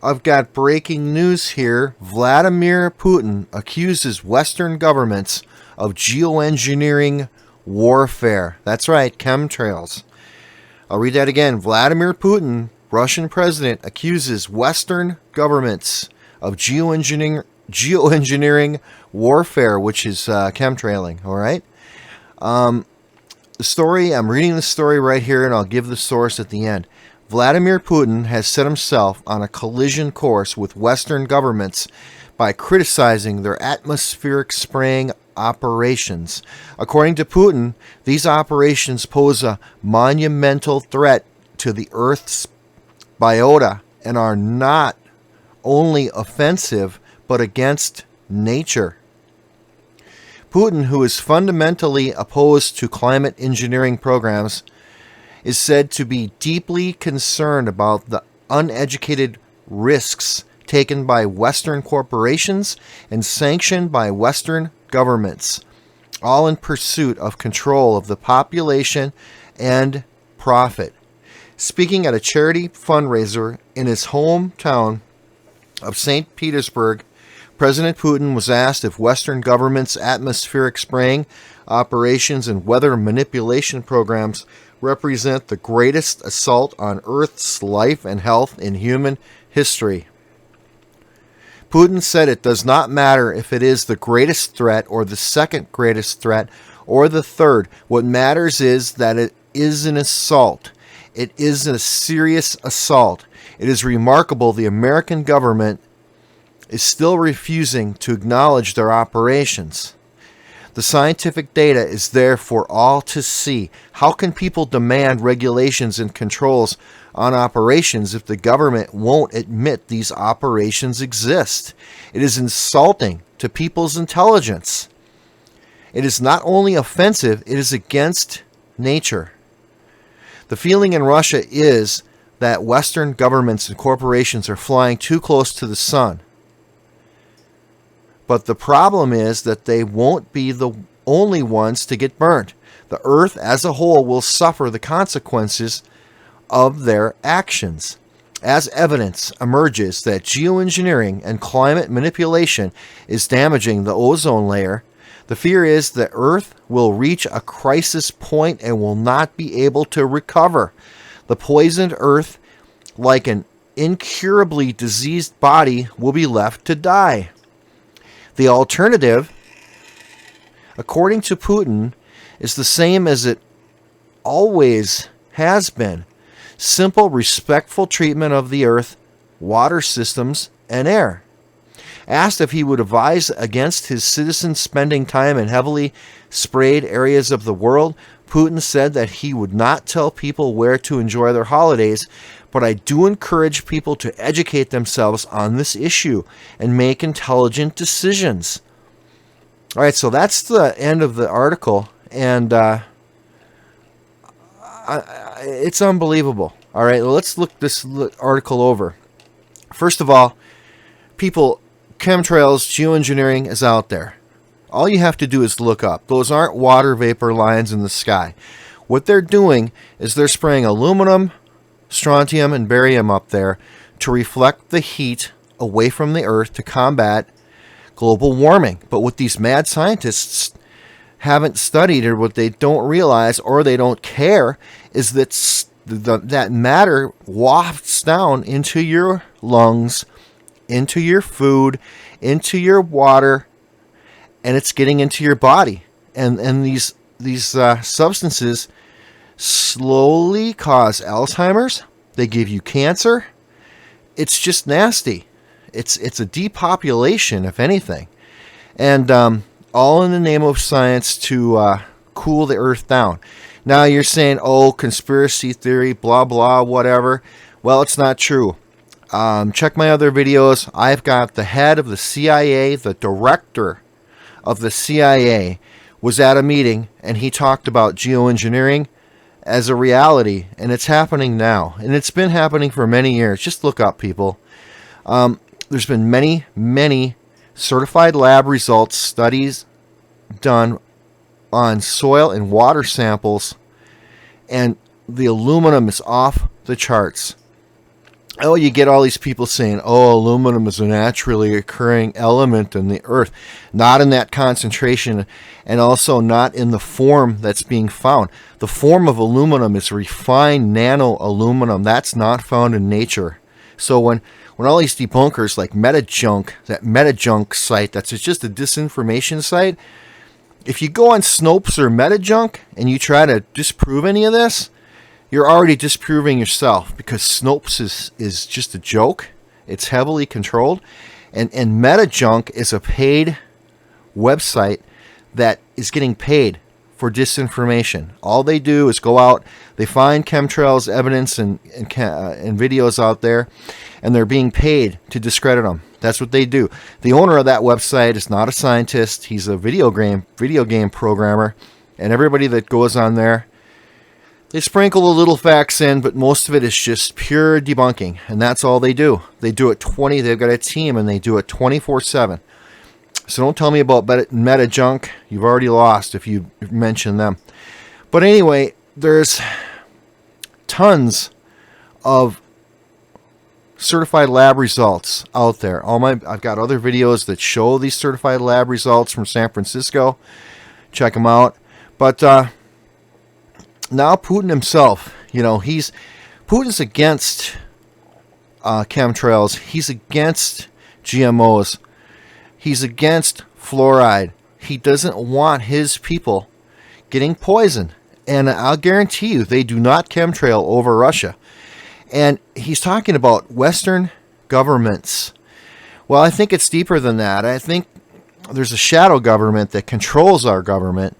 I've got breaking news here. Vladimir Putin accuses Western governments of geoengineering warfare. That's right, chemtrails. I'll read that again. Vladimir Putin, Russian president, accuses Western governments of geoengineering warfare, which is chemtrailing. All right. The story, I'm reading the story right here, and I'll give the source at the end. Vladimir Putin has set himself on a collision course with Western governments by criticizing their atmospheric spraying operations. According to Putin, these operations pose a monumental threat to the Earth's biota and are not only offensive but against nature. Putin, who is fundamentally opposed to climate engineering programs, is said to be deeply concerned about the uneducated risks taken by Western corporations and sanctioned by Western governments, all in pursuit of control of the population and profit. Speaking at a charity fundraiser in his hometown of St. Petersburg, President Putin was asked if Western governments' atmospheric spraying operations and weather manipulation programs represent the greatest assault on Earth's life and health in human history. Putin said it does not matter if it is the greatest threat or the second greatest threat or the third. What matters is that it is an assault. It is a serious assault. It is remarkable the American government is still refusing to acknowledge their operations. The scientific data is there for all to see. How can people demand regulations and controls on operations if the government won't admit these operations exist? It is insulting to people's intelligence. It is not only offensive, it is against nature. The feeling in Russia is that Western governments and corporations are flying too close to the sun. But the problem is that they won't be the only ones to get burnt. The Earth as a whole will suffer the consequences of their actions. As evidence emerges that geoengineering and climate manipulation is damaging the ozone layer, the fear is that Earth will reach a crisis point and will not be able to recover. The poisoned Earth, like an incurably diseased body, will be left to die. The alternative, according to Putin, is the same as it always has been. Simple, respectful treatment of the earth, water systems, and air. Asked if he would advise against his citizens spending time in heavily sprayed areas of the world, Putin said that he would not tell people where to enjoy their holidays, but I do encourage people to educate themselves on this issue and make intelligent decisions. All right, so that's the end of the article, and it's unbelievable. All right, let's look this article over. First of all, people, chemtrails, geoengineering is out there. All you have to do is look up. Those aren't water vapor lines in the sky. What they're doing is they're spraying aluminum, strontium, and barium up there to reflect the heat away from the earth to combat global warming. But what these mad scientists haven't studied, or what they don't realize, or they don't care, is that that matter wafts down into your lungs, into your food, into your water, and it's getting into your body. And these substances slowly cause Alzheimer's. They give you cancer. It's just nasty. It's a depopulation, if anything, and all in the name of science to cool the earth down. Now you're saying, oh, conspiracy theory, blah blah, whatever. Well, it's not true. Check my other videos. I've got the head of the CIA, the director of the CIA, was at a meeting, and he talked about geoengineering as a reality, and it's happening now, and it's been happening for many years. Just look up, people. There's been many certified lab results, studies done on soil and water samples, and the aluminum is off the charts. Oh, you get all these people saying, oh, aluminum is a naturally occurring element in the earth. Not in that concentration, and also not in the form that's being found. The form of aluminum is refined nano aluminum. That's not found in nature. So when all these debunkers like MetaJunk, that MetaJunk site, that's just a disinformation site, if you go on Snopes or MetaJunk and you try to disprove any of this, you're already disproving yourself, because Snopes is just a joke. It's heavily controlled. And MetaJunk is a paid website that is getting paid for disinformation. All they do is go out, they find chemtrails evidence and videos out there, and they're being paid to discredit them. That's what they do. The owner of that website is not a scientist. He's a video game programmer. And everybody that goes on there, they sprinkle a little facts in, but most of it is just pure debunking, and that's all they do. They do it they've got a team, and they do it 24/7. So don't tell me about MetaJunk. You've already lost if you mention them. But anyway, there's tons of certified lab results out there. I've got other videos that show these certified lab results from San Francisco. Check them out. But now Putin himself, Putin's against chemtrails. He's against GMOs. He's against fluoride. He doesn't want his people getting poisoned. And I'll guarantee you, they do not chemtrail over Russia. And he's talking about Western governments. Well, I think it's deeper than that. I think there's a shadow government that controls our government,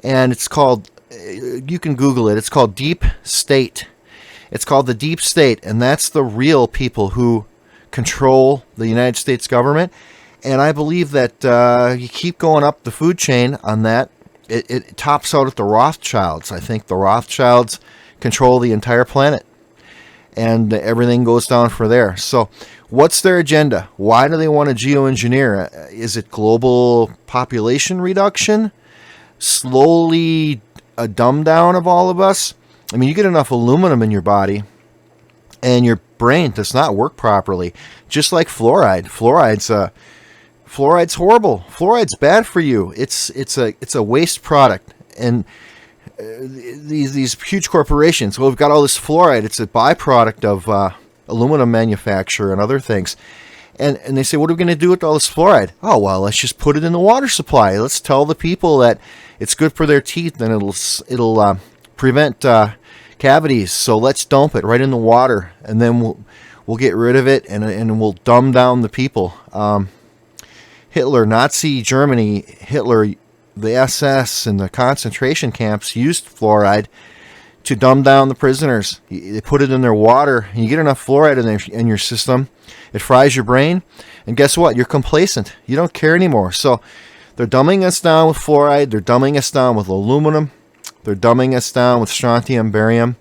and it's called, you can Google it, it's called Deep State. It's called the Deep State, and that's the real people who control the United States government. And I believe that you keep going up the food chain on that, it tops out at the Rothschilds. I think the Rothschilds control the entire planet, and everything goes down for there. So what's their agenda? Why do they want to geoengineer? Is it global population reduction? Slowly a dumb down of all of us? I mean, you get enough aluminum in your body and your brain does not work properly. Just like fluoride. Fluoride's horrible. Fluoride's bad for you. It's a waste product. And these huge corporations, well, we've got all this fluoride. It's a byproduct of aluminum manufacture and other things. And they say, what are we going to do with all this fluoride? Oh, well, let's just put it in the water supply. Let's tell the people that it's good for their teeth and it'll prevent cavities. So let's dump it right in the water, and then we'll get rid of it, and we'll dumb down the people. Hitler, Nazi Germany, Hitler, the SS and the concentration camps used fluoride to dumb down the prisoners. They put it in their water, and you get enough fluoride in your system, it fries your brain, and guess what? You're complacent. You don't care anymore. So they're dumbing us down with fluoride. They're dumbing us down with aluminum. They're dumbing us down with strontium, barium.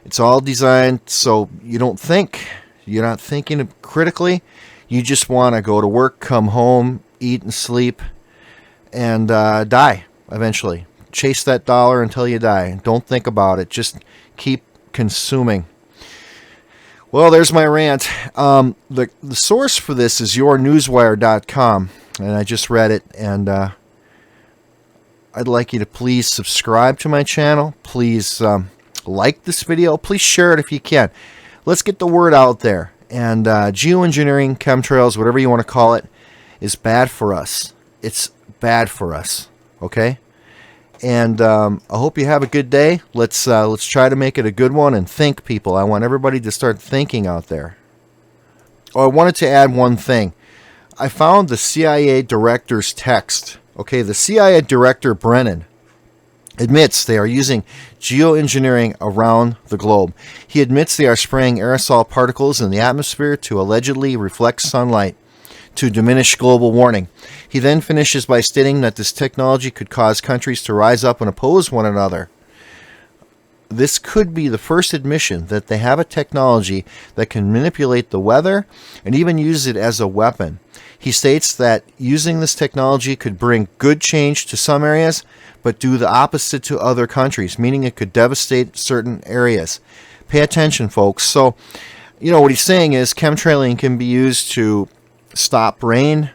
It's all designed so you don't think. You're not thinking critically. You just want to go to work, come home, eat and sleep, and die eventually. Chase that dollar until you die. Don't think about it. Just keep consuming. Well, there's my rant. The source for this is yournewswire.com, and I just read it, and I'd like you to please subscribe to my channel. Please like this video. Please share it if you can. Let's get the word out there. And geoengineering, chemtrails, whatever you want to call it, is bad for us. It's bad for us. Okay? And I hope you have a good day. Let's try to make it a good one and think, people. I want everybody to start thinking out there. Oh, I wanted to add one thing. I found the CIA director's text. Okay, the CIA director, Brennan, admits they are using geoengineering around the globe. He admits they are spraying aerosol particles in the atmosphere to allegedly reflect sunlight to diminish global warming. He then finishes by stating that this technology could cause countries to rise up and oppose one another. This could be the first admission that they have a technology that can manipulate the weather and even use it as a weapon. He states that using this technology could bring good change to some areas, but do the opposite to other countries, meaning it could devastate certain areas. Pay attention, folks. So what he's saying is chemtrailing can be used to stop rain.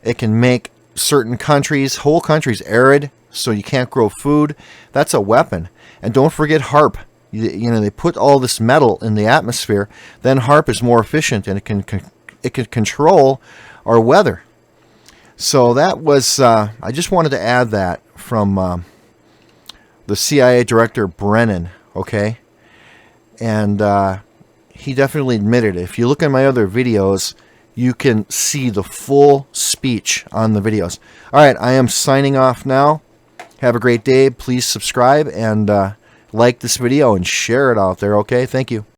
It can make certain countries, whole countries, arid, so you can't grow food. That's a weapon. And don't forget HAARP. They put all this metal in the atmosphere. Then HAARP is more efficient, and it can control our weather. So that was, I just wanted to add that from the CIA Director Brennan, okay? And he definitely admitted it. If you look at my other videos, you can see the full speech on the videos. All right, I am signing off now. Have a great day. Please subscribe and like this video and share it out there, okay? Thank you.